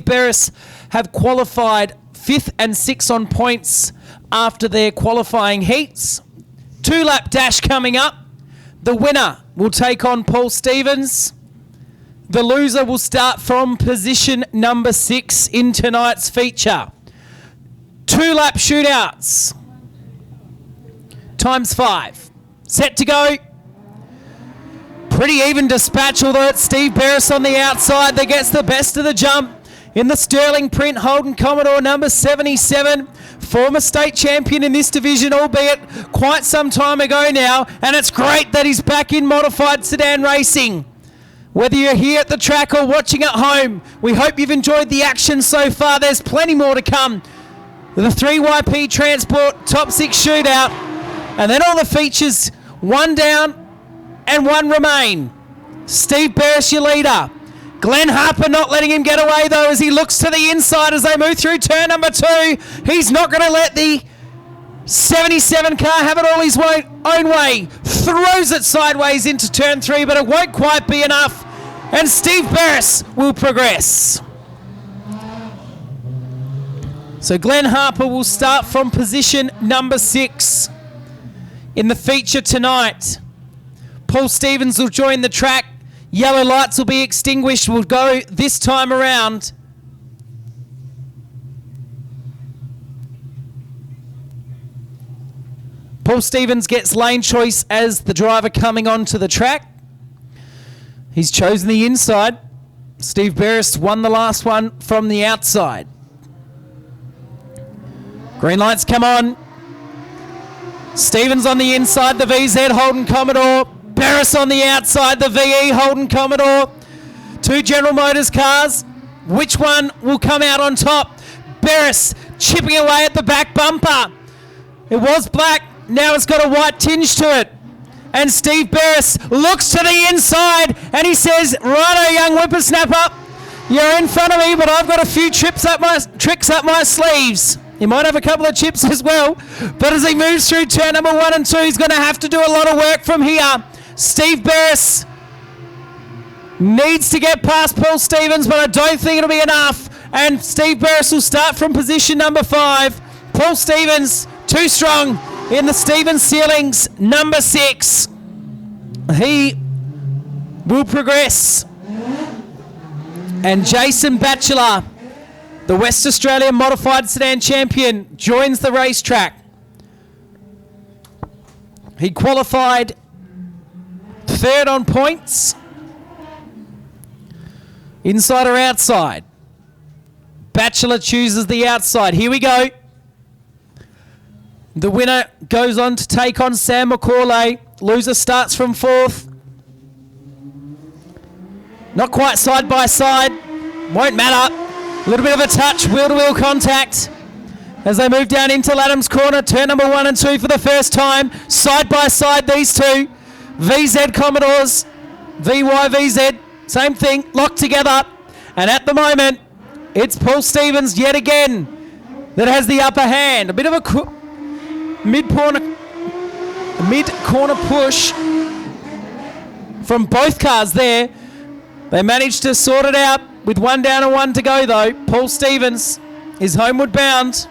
Barris have qualified 5th and 6th on points after their qualifying heats. 2-lap dash coming up. The winner will take on Paul Stevens. The loser will start from position number 6 in tonight's feature. 2-lap shootouts. Times 5. Set to go. Pretty even dispatch, although it's Steve Barris on the outside that gets the best of the jump. In the Sterling print, Holden Commodore number 77. Former state champion in this division, albeit quite some time ago now. And it's great that he's back in modified sedan racing. Whether you're here at the track or watching at home, we hope you've enjoyed the action so far. There's plenty more to come. The 3YP Transport Top 6 Shootout. And then all the features, 1 down and 1 remain. Steve Barris, your leader. Glenn Harper not letting him get away, though, as he looks to the inside as they move through turn number 2. He's not going to let the 77 car have it all his own way. Throws it sideways into turn 3, but it won't quite be enough. And Steve Barris will progress. So Glenn Harper will start from position number 6 in the feature tonight. Paul Stevens will join the track. Yellow lights will be extinguished. We'll go this time around. Paul Stevens gets lane choice as the driver coming onto the track. He's chosen the inside. Steve Barris won the last one from the outside. Green lights come on. Stevens on the inside, the VZ Holden Commodore. Barris on the outside, the VE Holden Commodore. 2 General Motors cars. Which one will come out on top? Barris chipping away at the back bumper. It was black, now it's got a white tinge to it. And Steve Barris looks to the inside and he says, righto, young whippersnapper, you're in front of me, but I've got a few tricks up my sleeves. He might have a couple of chips as well, but as he moves through turn number 1 and 2, he's going to have to do a lot of work from here. Steve Barris needs to get past Paul Stevens, but I don't think it'll be enough. And Steve Barris will start from position number 5. Paul Stevens, too strong in the Stevens ceilings, number 6. He will progress. And Jason Batchelor, the West Australian Modified Sedan Champion, joins the racetrack. He qualified 3rd on points. Inside or outside? Batchelor chooses the outside. Here we go. The winner goes on to take on Sam McCauley. Loser starts from 4th. Not quite side by side. Won't matter. A little bit of a touch, wheel-to-wheel contact. As they move down into Laddam's corner, turn number 1 and 2 for the first time. Side by side, these two. VZ Commodores, VYVZ, same thing, locked together. And at the moment, it's Paul Stevens yet again that has the upper hand. A bit of a mid-corner push from both cars there. They managed to sort it out with 1 down and 1 to go, though. Paul Stevens is homeward bound,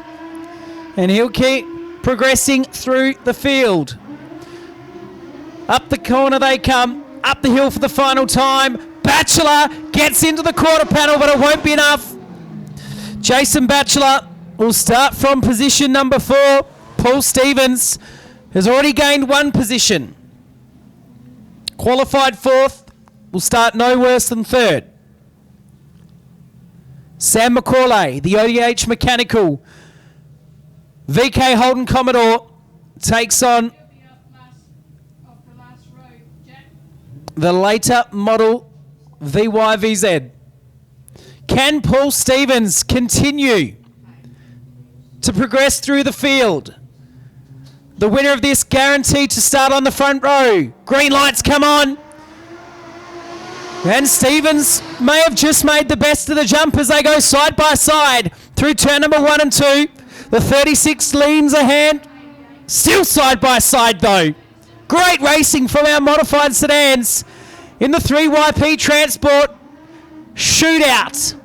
and he'll keep progressing through the field. Up the corner they come, up the hill for the final time. Batchelor gets into the quarter panel, but it won't be enough. Jason Batchelor will start from position number 4. Paul Stevens has already gained 1 position. Qualified 4th, will start no worse than 3rd. Sam McCauley, the ODH Mechanical. VK Holden Commodore takes on the later model VYVZ. Can Paul Stevens continue to progress through the field? The winner of this guaranteed to start on the front row. Green lights come on. And Stevens may have just made the best of the jump as they go side by side through turn number 1 and 2. The 36 leans ahead. Still side by side though. Great racing from our modified sedans in the 3YP Transport Shootout.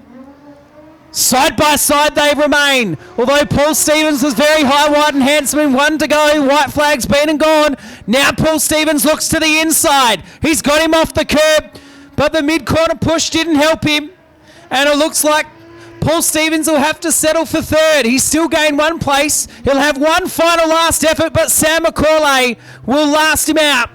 Side by side they remain. Although Paul Stevens was very high, wide and handsome in one to go. White flag's been and gone. Now Paul Stevens looks to the inside. He's got him off the curb, but the mid-corner push didn't help him. And it looks like Paul Stevens will have to settle for third. He's still gained one place. He'll have one final last effort, but Sam McCauley will last him out.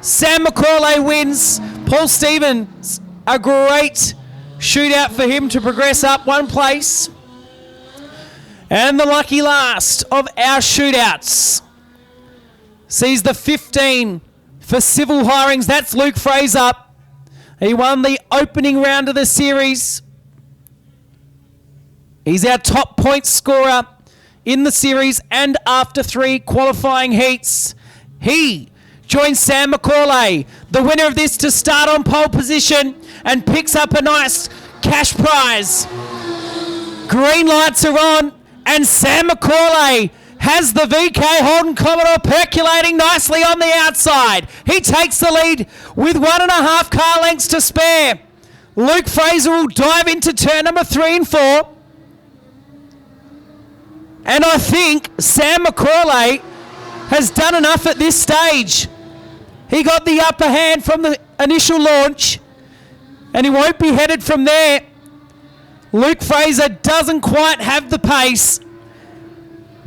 Sam McCauley wins. Paul Stevens, a great shootout for him to progress up one place. And the lucky last of our shootouts sees the 15 for civil hirings. That's Luke Fraser. He won the opening round of the series. He's our top point scorer in the series and after 3 qualifying heats. He joins Sam McCauley, the winner of this, to start on pole position and picks up a nice cash prize. Green lights are on and Sam McCauley has the VK Holden Commodore percolating nicely on the outside. He takes the lead with 1.5 car lengths to spare. Luke Fraser will dive into turn number 3 and 4. And I think Sam McCauley has done enough at this stage. He got the upper hand from the initial launch, and he won't be headed from there. Luke Fraser doesn't quite have the pace,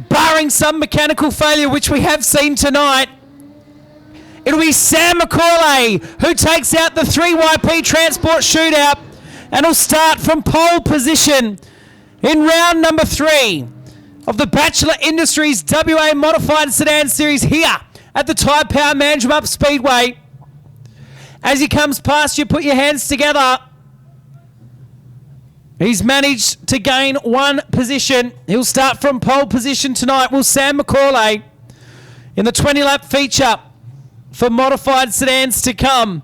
barring some mechanical failure, which we have seen tonight. It'll be Sam McCauley who takes out the 3YP Transport shootout and will start from pole position in round number 3 of the Bachelor Industries WA Modified Sedan Series here at the Tyre Power Manjimup Speedway. As he comes past you, put your hands together. He's managed to gain one position. He'll start from pole position tonight. Will Sam McCauley in the 20-lap feature for modified sedans to come.